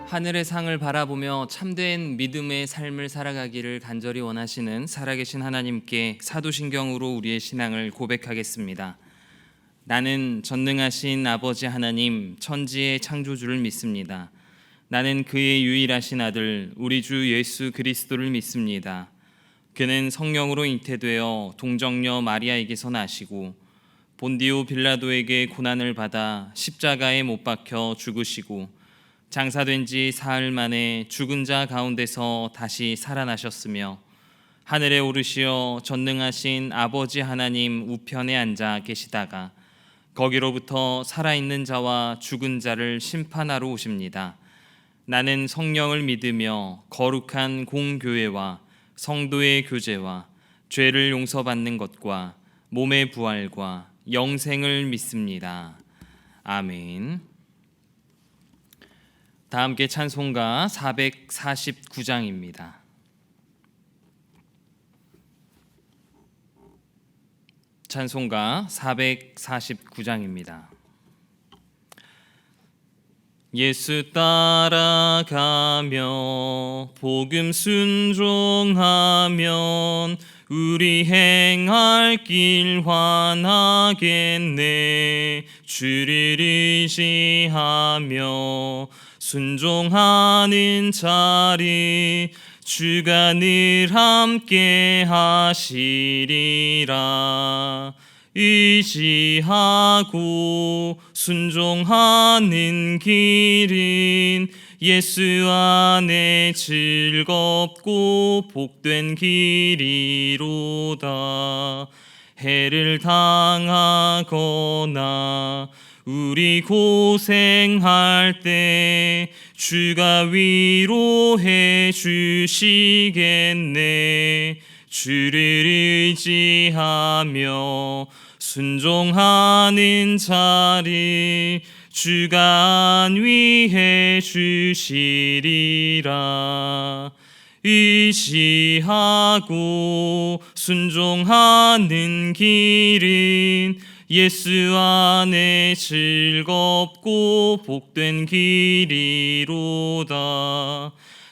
하늘의 상을 바라보며 참된 믿음의 삶을 살아가기를 간절히 원하시는 살아계신 하나님께 사도신경으로 우리의 신앙을 고백하겠습니다. 나는 전능하신 아버지 하나님, 천지의 창조주를 믿습니다. 나는 그의 유일하신 아들, 우리 주 예수 그리스도를 믿습니다. 그는 성령으로 잉태되어 동정녀 마리아에게서 나시고 본디오 빌라도에게 고난을 받아 십자가에 못 박혀 죽으시고 장사된 지 사흘 만에 죽은 자 가운데서 다시 살아나셨으며 하늘에 오르시어 전능하신 아버지 하나님 우편에 앉아 계시다가 거기로부터 살아있는 자와 죽은 자를 심판하러 오십니다. 나는 성령을 믿으며 거룩한 공교회와 성도의 교제와 죄를 용서받는 것과 몸의 부활과 영생을 믿습니다. 아멘. 다 함께 찬송가 449장입니다. 찬송가 449장입니다. 예수 따라가며 복음 순종하면 우리 행할 길 환하겠네. 주를 의지하며 순종하는 자리 주가 늘 함께 하시리라. 의지하고 순종하는 길은 예수 안에 즐겁고 복된 길이로다. 해를 당하거나 우리 고생할 때 주가 위로해 주시겠네. 주를 의지하며 순종하는 자리 주가 안위해 주시리라. 의지하고 순종하는 길은 예수 안에 즐겁고 복된 길이로다.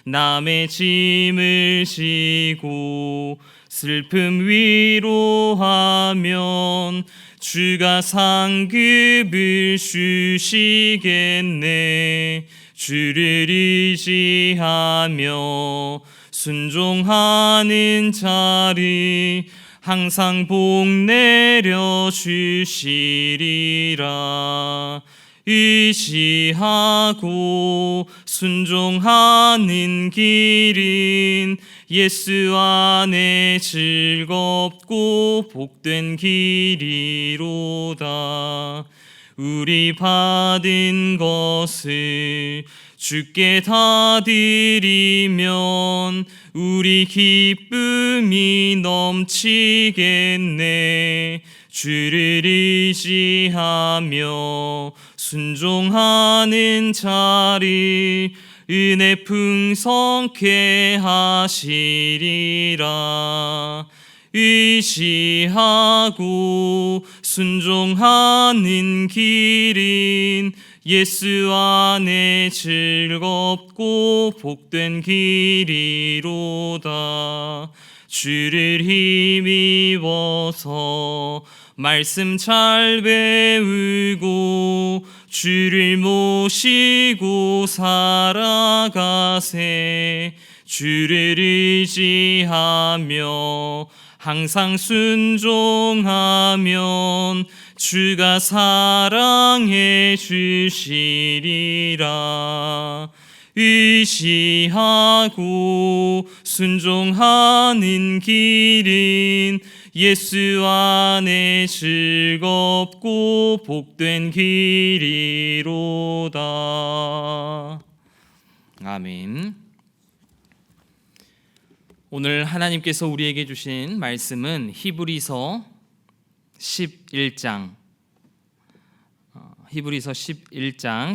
남의 짐을 지고 슬픔 위로하면 주가 상급을 주시겠네. 주를 의지하며 순종하는 자리 항상 복 내려 주시리라. 의지하고 순종하는 길은 예수 안에 즐겁고 복된 길이로다. 우리 받은 것을 주께 다 드리면 우리 기쁨이 넘치겠네. 주를 의지하며 순종하는 자리 은혜 풍성케 하시리라. 의지하고 순종하는 길은 예수 안에 즐겁고 복된 길이로다. 주를 힘입어서 말씀 잘 배우고 주를 모시고 살아가세. 주를 의지하며 항상 순종하면 주가 사랑해 주시리라. 의지하고 순종하는 길은 예수 안에 즐겁고 복된 길이로다. 아멘. 오늘 하나님께서 우리에게 주신 말씀은 히브리서 11장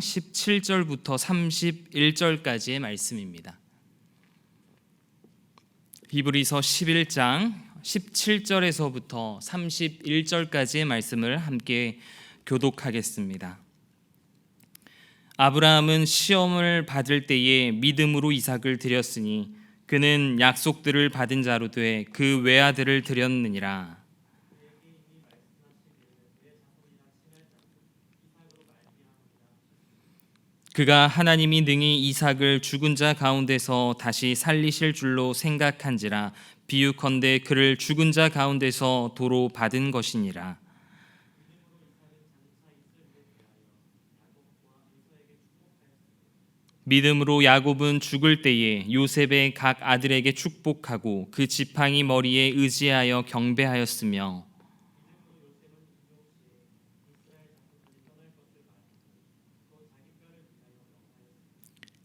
17절부터 31절까지의 말씀입니다. 히브리서 11장 17절에서부터 31절까지의 말씀을 함께 교독하겠습니다. 아브라함은 시험을 받을 때에 믿음으로 이삭을 드렸으니 그는 약속들을 받은 자로 돼 그 외아들을 드렸느니라. 그가 하나님이 능히 이삭을 죽은 자 가운데서 다시 살리실 줄로 생각한지라. 비유컨대 그를 죽은 자 가운데서 도로 받은 것이니라. 믿음으로 야곱은 죽을 때에 요셉의 각 아들에게 축복하고 그 지팡이 머리에 의지하여 경배하였으며,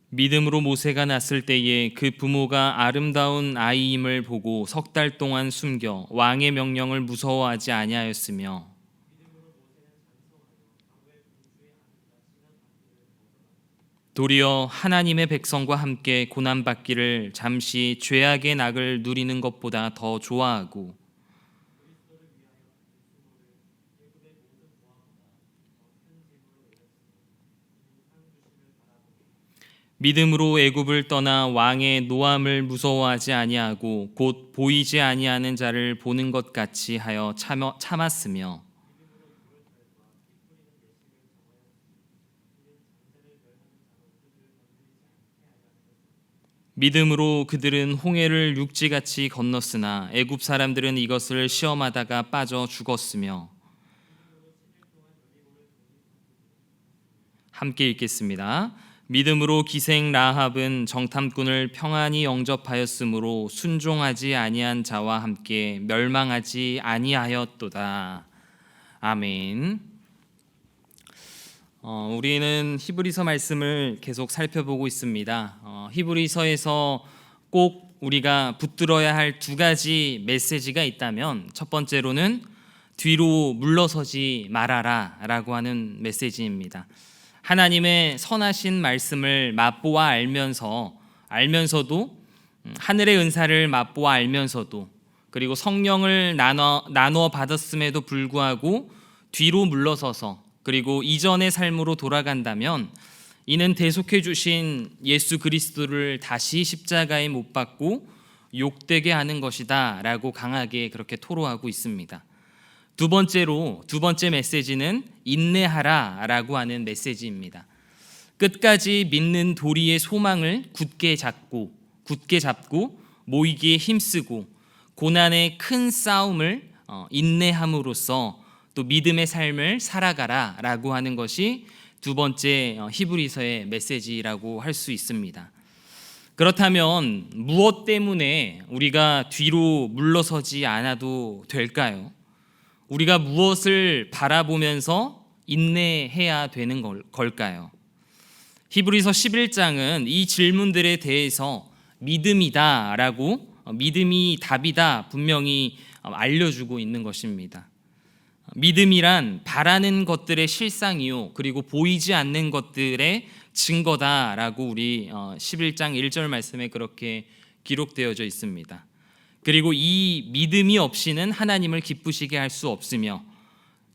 믿음으로 모세가 났을 때에 그 부모가 아름다운 아이임을 보고 석 달 동안 숨겨 왕의 명령을 무서워하지 아니하였으며, 도리어 하나님의 백성과 함께 고난받기를 잠시 죄악의 낙을 누리는 것보다 더 좋아하고, 믿음으로 애굽을 떠나 왕의 노함을 무서워하지 아니하고 곧 보이지 아니하는 자를 보는 것 같이 하여 참았으며, 믿음으로 그들은 홍해를 육지같이 건넜으나 애굽 사람들은 이것을 시험하다가 빠져 죽었으며. 함께 읽겠습니다. 믿음으로 기생 라합은 정탐꾼을 평안히 영접하였으므로 순종하지 아니한 자와 함께 멸망하지 아니하였도다. 아멘. 우리는 히브리서 말씀을 계속 살펴보고 있습니다. 히브리서에서 꼭 우리가 붙들어야 할 두 가지 메시지가 있다면, 첫 번째로는 뒤로 물러서지 말아라 라고 하는 메시지입니다. 하나님의 선하신 말씀을 맛보아 알면서도 하늘의 은사를 맛보아 알면서도, 그리고 성령을 나눠 받았음에도 불구하고 뒤로 물러서서 그리고 이전의 삶으로 돌아간다면 이는 대속해 주신 예수 그리스도를 다시 십자가에 못 박고 욕되게 하는 것이다 라고 강하게 그렇게 토로하고 있습니다. 두 번째 메시지는 인내하라 라고 하는 메시지입니다. 끝까지 믿는 도리의 소망을 굳게 잡고 모이기에 힘쓰고 고난의 큰 싸움을 인내함으로써 또 믿음의 삶을 살아가라 라고 하는 것이 두 번째 히브리서의 메시지라고 할 수 있습니다. 그렇다면 무엇 때문에 우리가 뒤로 물러서지 않아도 될까요? 우리가 무엇을 바라보면서 인내해야 되는 걸까요? 히브리서 11장은 이 질문들에 대해서 믿음이다라고, 믿음이 답이다 분명히 알려주고 있는 것입니다. 믿음이란 바라는 것들의 실상이요 그리고 보이지 않는 것들의 증거다라고 우리 11장 1절 말씀에 그렇게 기록되어져 있습니다. 그리고 이 믿음이 없이는 하나님을 기쁘시게 할 수 없으며,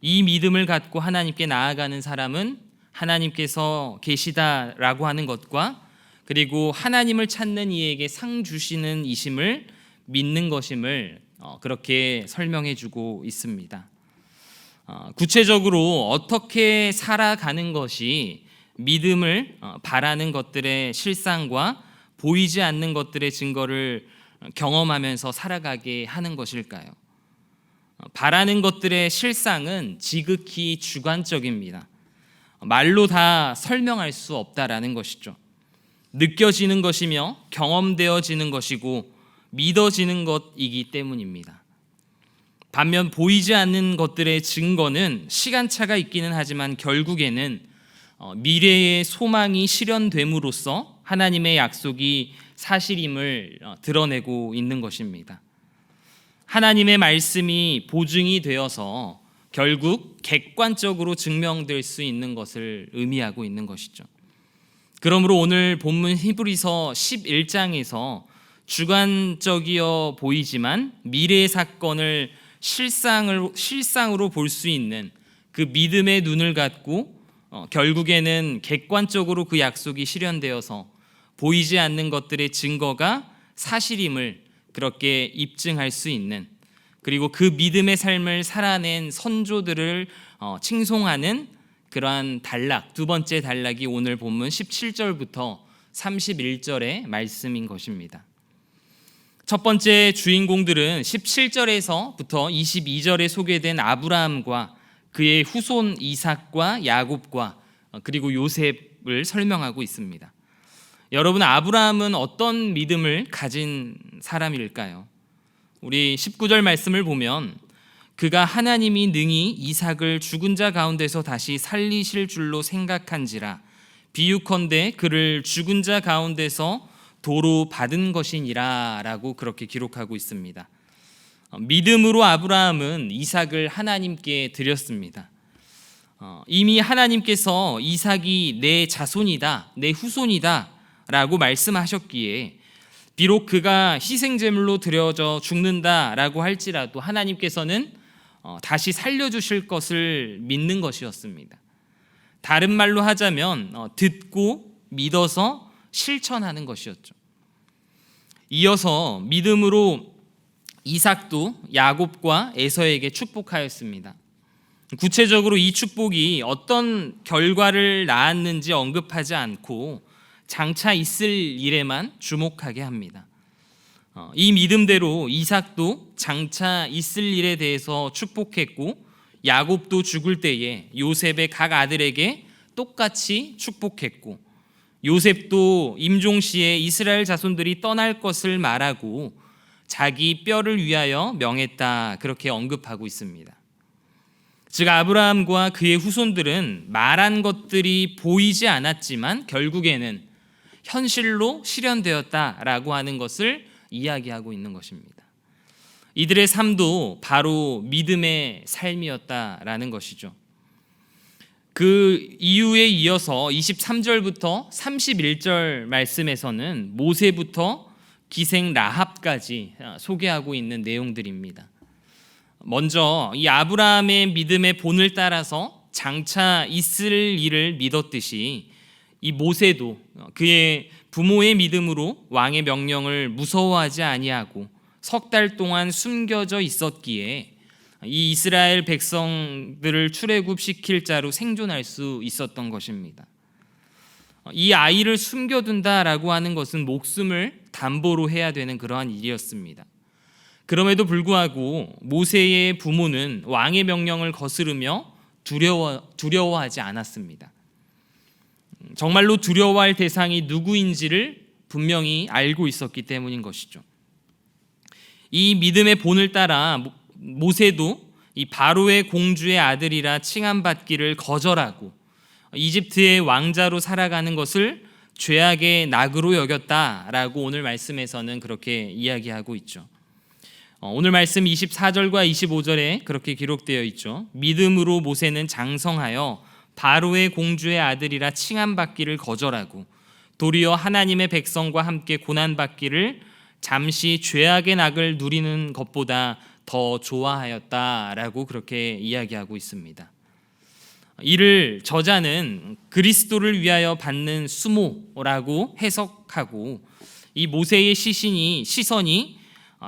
이 믿음을 갖고 하나님께 나아가는 사람은 하나님께서 계시다라고 하는 것과 그리고 하나님을 찾는 이에게 상 주시는 이심을 믿는 것임을 그렇게 설명해 주고 있습니다. 구체적으로 어떻게 살아가는 것이 믿음을 바라는 것들의 실상과 보이지 않는 것들의 증거를 경험하면서 살아가게 하는 것일까요? 바라는 것들의 실상은 지극히 주관적입니다. 말로 다 설명할 수 없다라는 것이죠. 느껴지는 것이며 경험되어지는 것이고 믿어지는 것이기 때문입니다. 반면 보이지 않는 것들의 증거는 시간차가 있기는 하지만 결국에는 미래의 소망이 실현됨으로써 하나님의 약속이 사실임을 드러내고 있는 것입니다. 하나님의 말씀이 보증이 되어서 결국 객관적으로 증명될 수 있는 것을 의미하고 있는 것이죠. 그러므로 오늘 본문 히브리서 11장에서 주관적이어 보이지만 미래의 사건을 실상으로 볼 수 있는 그 믿음의 눈을 갖고 결국에는 객관적으로 그 약속이 실현되어서 보이지 않는 것들의 증거가 사실임을 그렇게 입증할 수 있는, 그리고 그 믿음의 삶을 살아낸 선조들을 칭송하는 그러한 단락, 두 번째 단락이 오늘 본문 17절부터 31절의 말씀인 것입니다. 첫 번째 주인공들은 17절에서부터 22절에 소개된 아브라함과 그의 후손 이삭과 야곱과 그리고 요셉을 설명하고 있습니다. 여러분, 아브라함은 어떤 믿음을 가진 사람일까요? 우리 19절 말씀을 보면 그가 하나님이 능히 이삭을 죽은 자 가운데서 다시 살리실 줄로 생각한지라 비유컨대 그를 죽은 자 가운데서 도로 받은 것이니라 라고 그렇게 기록하고 있습니다. 믿음으로 아브라함은 이삭을 하나님께 드렸습니다. 이미 하나님께서 이삭이 내 자손이다, 내 후손이다 라고 말씀하셨기에 비록 그가 희생제물로 드려져 죽는다라고 할지라도 하나님께서는 다시 살려주실 것을 믿는 것이었습니다. 다른 말로 하자면 듣고 믿어서 실천하는 것이었죠. 이어서 믿음으로 이삭도 야곱과 에서에게 축복하였습니다. 구체적으로 이 축복이 어떤 결과를 낳았는지 언급하지 않고 장차 있을 일에만 주목하게 합니다. 이 믿음대로 이삭도 장차 있을 일에 대해서 축복했고 야곱도 죽을 때에 요셉의 각 아들에게 똑같이 축복했고 요셉도 임종시에 이스라엘 자손들이 떠날 것을 말하고 자기 뼈를 위하여 명했다, 그렇게 언급하고 있습니다. 즉 아브라함과 그의 후손들은 말한 것들이 보이지 않았지만 결국에는 현실로 실현되었다라고 하는 것을 이야기하고 있는 것입니다. 이들의 삶도 바로 믿음의 삶이었다라는 것이죠. 그 이후에 이어서 23절부터 31절 말씀에서는 모세부터 기생 라합까지 소개하고 있는 내용들입니다. 먼저 이 아브라함의 믿음의 본을 따라서 장차 있을 일을 믿었듯이 이 모세도 그의 부모의 믿음으로 왕의 명령을 무서워하지 아니하고 석 달 동안 숨겨져 있었기에 이 이스라엘 백성들을 출애굽시킬 자로 생존할 수 있었던 것입니다. 이 아이를 숨겨둔다라고 하는 것은 목숨을 담보로 해야 되는 그러한 일이었습니다. 그럼에도 불구하고 모세의 부모는 왕의 명령을 거스르며 두려워하지 않았습니다. 정말로 두려워할 대상이 누구인지를 분명히 알고 있었기 때문인 것이죠. 이 믿음의 본을 따라 모세도 이 바로의 공주의 아들이라 칭함받기를 거절하고 이집트의 왕자로 살아가는 것을 죄악의 낙으로 여겼다라고 오늘 말씀에서는 그렇게 이야기하고 있죠. 오늘 말씀 24절과 25절에 그렇게 기록되어 있죠. 믿음으로 모세는 장성하여 바로의 공주의 아들이라 칭함받기를 거절하고 도리어 하나님의 백성과 함께 고난받기를 잠시 죄악의 낙을 누리는 것보다 더 좋아하였다라고 그렇게 이야기하고 있습니다. 이를 저자는 그리스도를 위하여 받는 수모라고 해석하고 이 모세의 시선이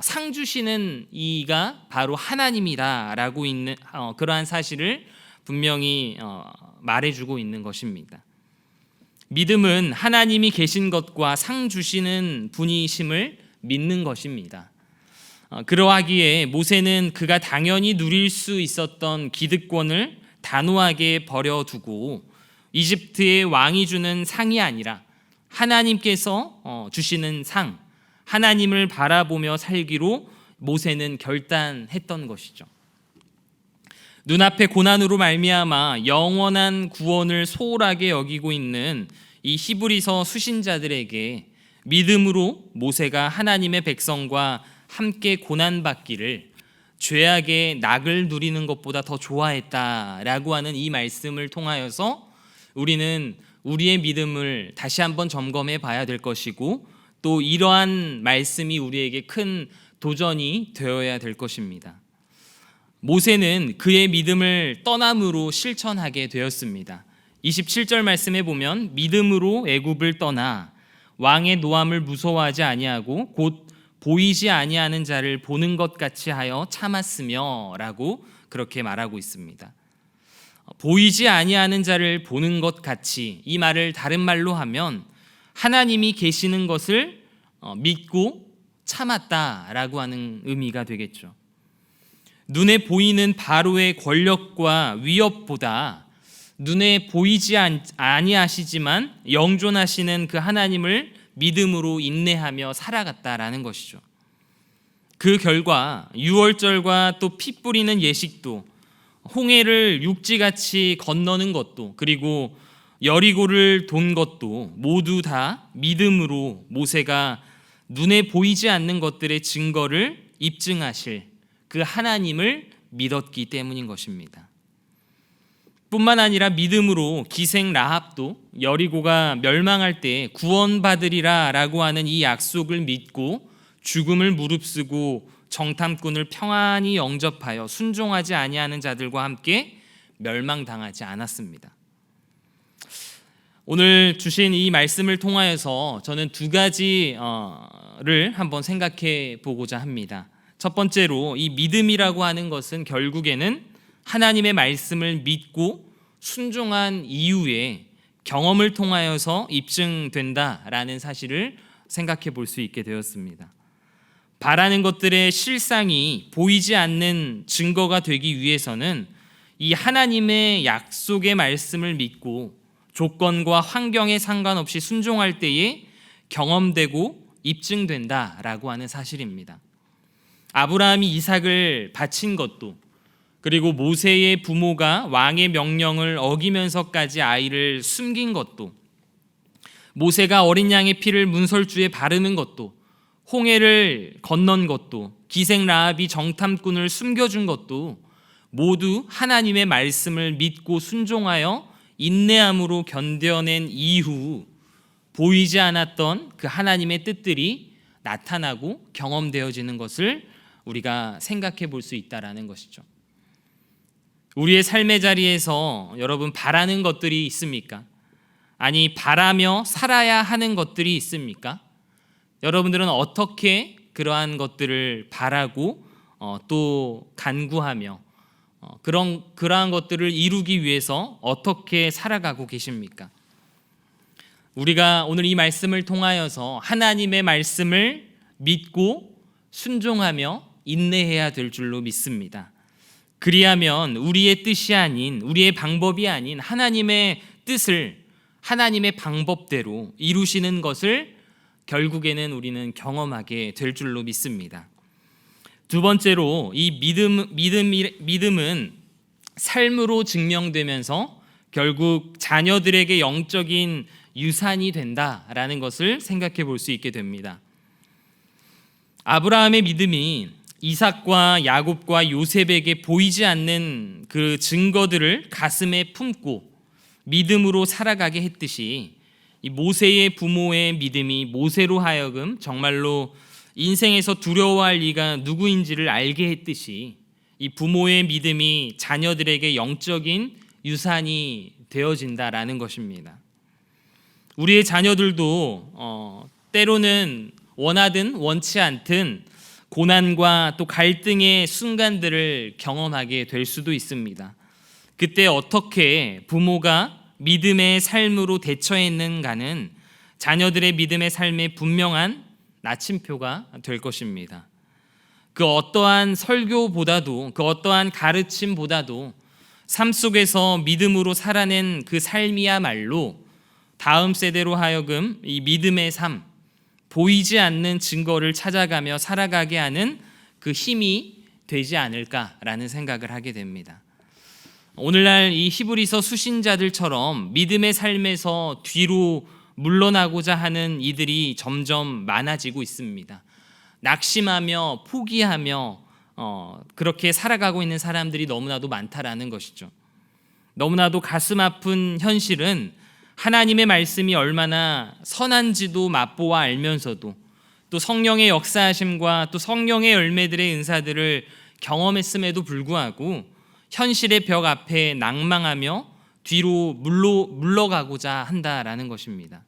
상 주시는 이가 바로 하나님이다라고 있는 그러한 사실을 분명히 말해주고 있는 것입니다. 믿음은 하나님이 계신 것과 상 주시는 분이심을 믿는 것입니다. 그러하기에 모세는 그가 당연히 누릴 수 있었던 기득권을 단호하게 버려두고 이집트의 왕이 주는 상이 아니라 하나님께서 주시는 상, 하나님을 바라보며 살기로 모세는 결단했던 것이죠. 눈앞의 고난으로 말미암아 영원한 구원을 소홀하게 여기고 있는 이 히브리서 수신자들에게 믿음으로 모세가 하나님의 백성과 함께 고난받기를 죄악의 낙을 누리는 것보다 더 좋아했다라고 하는 이 말씀을 통하여서 우리는 우리의 믿음을 다시 한번 점검해 봐야 될 것이고 또 이러한 말씀이 우리에게 큰 도전이 되어야 될 것입니다. 모세는 그의 믿음을 떠남으로 실천하게 되었습니다. 27절 말씀에 보면 믿음으로 애굽을 떠나 왕의 노함을 무서워하지 아니하고 곧 보이지 아니하는 자를 보는 것 같이 하여 참았으며라고 그렇게 말하고 있습니다. 보이지 아니하는 자를 보는 것 같이, 이 말을 다른 말로 하면 하나님이 계시는 것을 믿고 참았다라고 하는 의미가 되겠죠. 눈에 보이는 바로의 권력과 위협보다 눈에 보이지 아니하시지만 영존하시는 그 하나님을 믿음으로 인내하며 살아갔다라는 것이죠. 그 결과 유월절과 또 피 뿌리는 예식도, 홍해를 육지같이 건너는 것도, 그리고 여리고를 돈 것도 모두 다 믿음으로 모세가 눈에 보이지 않는 것들의 증거를 입증하실 그 하나님을 믿었기 때문인 것입니다. 뿐만 아니라 믿음으로 기생 라합도 여리고가 멸망할 때 구원받으리라 라고 하는 이 약속을 믿고 죽음을 무릅쓰고 정탐꾼을 평안히 영접하여 순종하지 아니하는 자들과 함께 멸망당하지 않았습니다. 오늘 주신 이 말씀을 통하여서 저는 두 가지를 한번 생각해 보고자 합니다. 첫 번째로 이 믿음이라고 하는 것은 결국에는 하나님의 말씀을 믿고 순종한 이후에 경험을 통하여서 입증된다라는 사실을 생각해 볼 수 있게 되었습니다. 바라는 것들의 실상이 보이지 않는 증거가 되기 위해서는 이 하나님의 약속의 말씀을 믿고 조건과 환경에 상관없이 순종할 때에 경험되고 입증된다라고 하는 사실입니다. 아브라함이 이삭을 바친 것도, 그리고 모세의 부모가 왕의 명령을 어기면서까지 아이를 숨긴 것도, 모세가 어린 양의 피를 문설주에 바르는 것도, 홍해를 건넌 것도, 기생 라합이 정탐꾼을 숨겨준 것도 모두 하나님의 말씀을 믿고 순종하여 인내함으로 견뎌낸 이후 보이지 않았던 그 하나님의 뜻들이 나타나고 경험되어지는 것을 우리가 생각해 볼 수 있다라는 것이죠. 우리의 삶의 자리에서 여러분 바라는 것들이 있습니까? 아니 바라며 살아야 하는 것들이 있습니까? 여러분들은 어떻게 그러한 것들을 바라고 또 간구하며 그러한 것들을 이루기 위해서 어떻게 살아가고 계십니까? 우리가 오늘 이 말씀을 통하여서 하나님의 말씀을 믿고 순종하며 인내해야 될 줄로 믿습니다. 그리하면 우리의 뜻이 아닌, 우리의 방법이 아닌 하나님의 뜻을 하나님의 방법대로 이루시는 것을 결국에는 우리는 경험하게 될 줄로 믿습니다. 두 번째로 이 믿음은 삶으로 증명되면서 결국 자녀들에게 영적인 유산이 된다라는 것을 생각해 볼 수 있게 됩니다. 아브라함의 믿음이 이삭과 야곱과 요셉에게 보이지 않는 그 증거들을 가슴에 품고 믿음으로 살아가게 했듯이 이 모세의 부모의 믿음이 모세로 하여금 정말로 인생에서 두려워할 이가 누구인지를 알게 했듯이 이 부모의 믿음이 자녀들에게 영적인 유산이 되어진다라는 것입니다. 우리의 자녀들도 때로는 원하든 원치 않든 고난과 또 갈등의 순간들을 경험하게 될 수도 있습니다. 그때 어떻게 부모가 믿음의 삶으로 대처했는가는 자녀들의 믿음의 삶에 분명한 나침표가 될 것입니다. 그 어떠한 설교보다도, 그 어떠한 가르침보다도 삶 속에서 믿음으로 살아낸 그 삶이야말로 다음 세대로 하여금 이 믿음의 삶, 보이지 않는 증거를 찾아가며 살아가게 하는 그 힘이 되지 않을까라는 생각을 하게 됩니다. 오늘날 이 히브리서 수신자들처럼 믿음의 삶에서 뒤로 물러나고자 하는 이들이 점점 많아지고 있습니다. 낙심하며 포기하며 그렇게 살아가고 있는 사람들이 너무나도 많다라는 것이죠. 너무나도 가슴 아픈 현실은 하나님의 말씀이 얼마나 선한지도 맛보아 알면서도 또 성령의 역사하심과 또 성령의 열매들의 은사들을 경험했음에도 불구하고 현실의 벽 앞에 낭망하며 뒤로 물러가고자 한다라는 것입니다.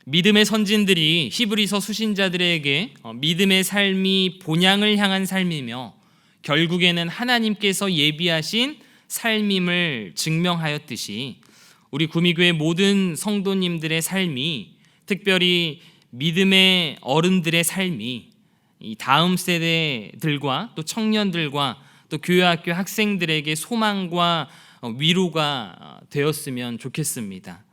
믿음의 선진들이 히브리서 수신자들에게 믿음의 삶이 본향을 향한 삶이며 결국에는 하나님께서 예비하신 삶임을 증명하였듯이 우리 구미교회 모든 성도님들의 삶이, 특별히 믿음의 어른들의 삶이 이 다음 세대들과 또 청년들과 또 교회학교 학생들에게 소망과 위로가 되었으면 좋겠습니다.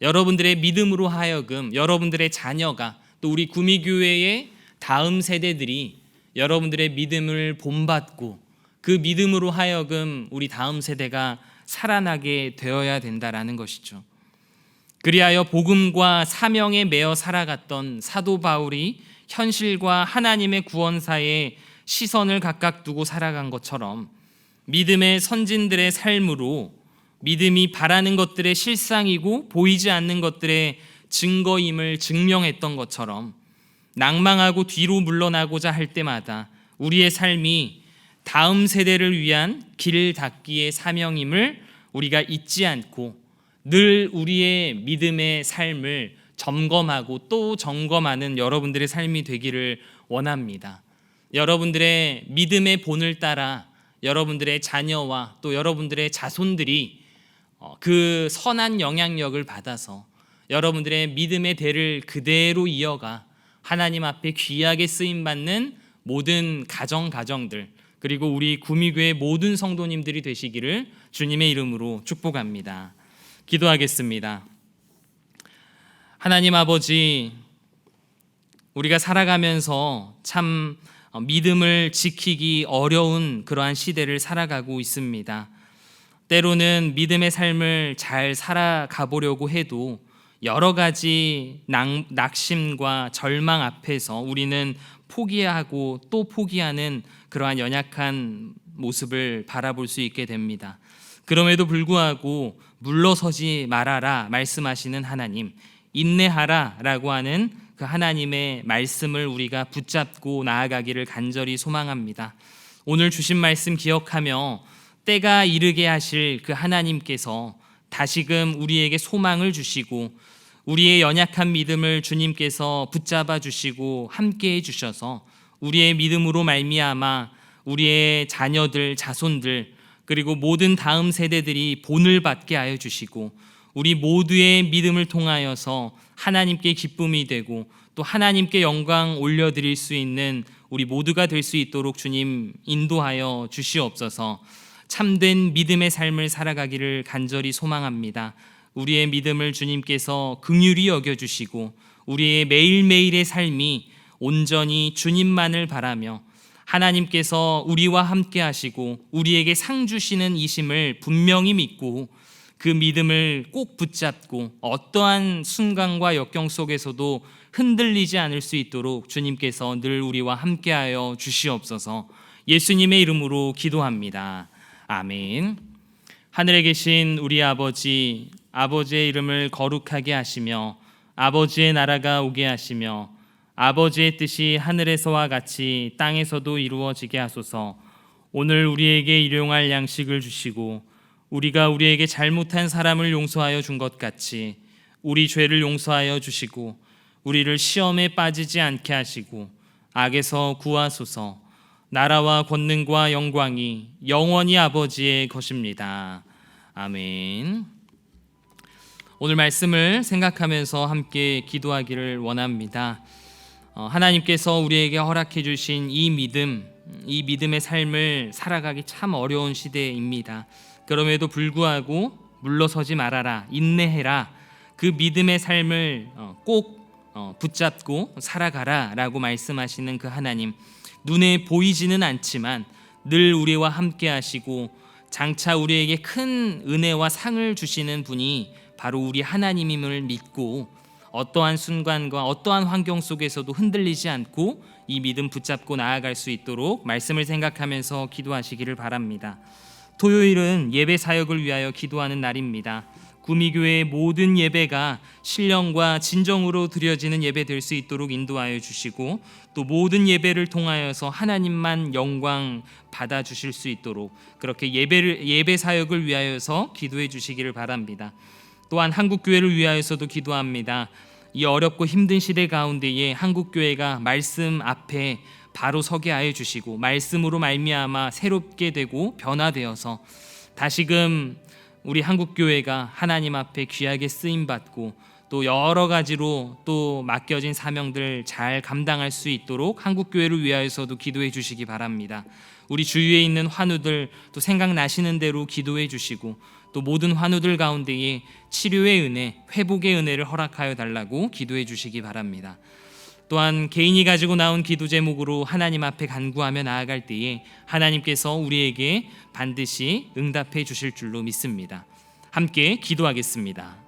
여러분들의 믿음으로 하여금 여러분들의 자녀가, 또 우리 구미교회의 다음 세대들이 여러분들의 믿음을 본받고 그 믿음으로 하여금 우리 다음 세대가 살아나게 되어야 된다라는 것이죠. 그리하여 복음과 사명에 매여 살아갔던 사도 바울이 현실과 하나님의 구원사에 시선을 각각 두고 살아간 것처럼 믿음의 선진들의 삶으로 믿음이 바라는 것들의 실상이고 보이지 않는 것들의 증거임을 증명했던 것처럼 낭망하고 뒤로 물러나고자 할 때마다 우리의 삶이 다음 세대를 위한 길 닦기의 사명임을 우리가 잊지 않고 늘 우리의 믿음의 삶을 점검하고 또 점검하는 여러분들의 삶이 되기를 원합니다. 여러분들의 믿음의 본을 따라 여러분들의 자녀와 또 여러분들의 자손들이 그 선한 영향력을 받아서 여러분들의 믿음의 대를 그대로 이어가 하나님 앞에 귀하게 쓰임받는 모든 가정들, 그리고 우리 구미교회 모든 성도님들이 되시기를 주님의 이름으로 축복합니다. 기도하겠습니다. 하나님 아버지, 우리가 살아가면서 참 믿음을 지키기 어려운 그러한 시대를 살아가고 있습니다. 때로는 믿음의 삶을 잘 살아가 보려고 해도 여러 가지 낙심과 절망 앞에서 우리는 포기하고 또 포기하는 그러한 연약한 모습을 바라볼 수 있게 됩니다. 그럼에도 불구하고 물러서지 말아라 말씀하시는 하나님, 인내하라 라고 하는 그 하나님의 말씀을 우리가 붙잡고 나아가기를 간절히 소망합니다. 오늘 주신 말씀 기억하며 때가 이르게 하실 그 하나님께서 다시금 우리에게 소망을 주시고 우리의 연약한 믿음을 주님께서 붙잡아 주시고 함께해 주셔서 우리의 믿음으로 말미암아 우리의 자녀들, 자손들, 그리고 모든 다음 세대들이 본을 받게 하여 주시고 우리 모두의 믿음을 통하여서 하나님께 기쁨이 되고 또 하나님께 영광 올려드릴 수 있는 우리 모두가 될 수 있도록 주님 인도하여 주시옵소서. 참된 믿음의 삶을 살아가기를 간절히 소망합니다. 우리의 믿음을 주님께서 긍휼히 여겨주시고 우리의 매일매일의 삶이 온전히 주님만을 바라며 하나님께서 우리와 함께 하시고 우리에게 상 주시는 이심을 분명히 믿고 그 믿음을 꼭 붙잡고 어떠한 순간과 역경 속에서도 흔들리지 않을 수 있도록 주님께서 늘 우리와 함께하여 주시옵소서. 예수님의 이름으로 기도합니다. 아멘. 하늘에 계신 우리 아버지, 아버지의 이름을 거룩하게 하시며 아버지의 나라가 오게 하시며 아버지의 뜻이 하늘에서와 같이 땅에서도 이루어지게 하소서. 오늘 우리에게 일용할 양식을 주시고 우리가 우리에게 잘못한 사람을 용서하여 준 것 같이 우리 죄를 용서하여 주시고 우리를 시험에 빠지지 않게 하시고 악에서 구하소서. 나라와 권능과 영광이 영원히 아버지의 것입니다. 아멘. 오늘 말씀을 생각하면서 함께 기도하기를 원합니다. 하나님께서 우리에게 허락해 주신 이 믿음의 삶을 살아가기 참 어려운 시대입니다. 그럼에도 불구하고 물러서지 말아라, 인내해라, 그 믿음의 삶을 꼭 붙잡고 살아가라 라고 말씀하시는 그 하나님, 눈에 보이지는 않지만 늘 우리와 함께 하시고 장차 우리에게 큰 은혜와 상을 주시는 분이 바로 우리 하나님임을 믿고 어떠한 순간과 어떠한 환경 속에서도 흔들리지 않고 이 믿음 붙잡고 나아갈 수 있도록 말씀을 생각하면서 기도하시기를 바랍니다. 토요일은 예배 사역을 위하여 기도하는 날입니다. 구미교회의 모든 예배가 신령과 진정으로 드려지는 예배 될 수 있도록 인도하여 주시고, 또 모든 예배를 통하여서 하나님만 영광 받아 주실 수 있도록 그렇게 예배 사역을 위하여서 기도해 주시기를 바랍니다. 또한 한국교회를 위하여서도 기도합니다. 이 어렵고 힘든 시대 가운데에 한국교회가 말씀 앞에 바로 서게 하여 주시고, 말씀으로 말미암아 새롭게 되고 변화되어서 다시금 우리 한국교회가 하나님 앞에 귀하게 쓰임받고 또 여러 가지로 또 맡겨진 사명들 잘 감당할 수 있도록 한국교회를 위하여서도 기도해 주시기 바랍니다. 우리 주위에 있는 환우들 또 생각나시는 대로 기도해 주시고, 또 모든 환우들 가운데에 치료의 은혜, 회복의 은혜를 허락하여 달라고 기도해 주시기 바랍니다. 또한 개인이 가지고 나온 기도 제목으로 하나님 앞에 간구하며 나아갈 때에 하나님께서 우리에게 반드시 응답해 주실 줄로 믿습니다. 함께 기도하겠습니다.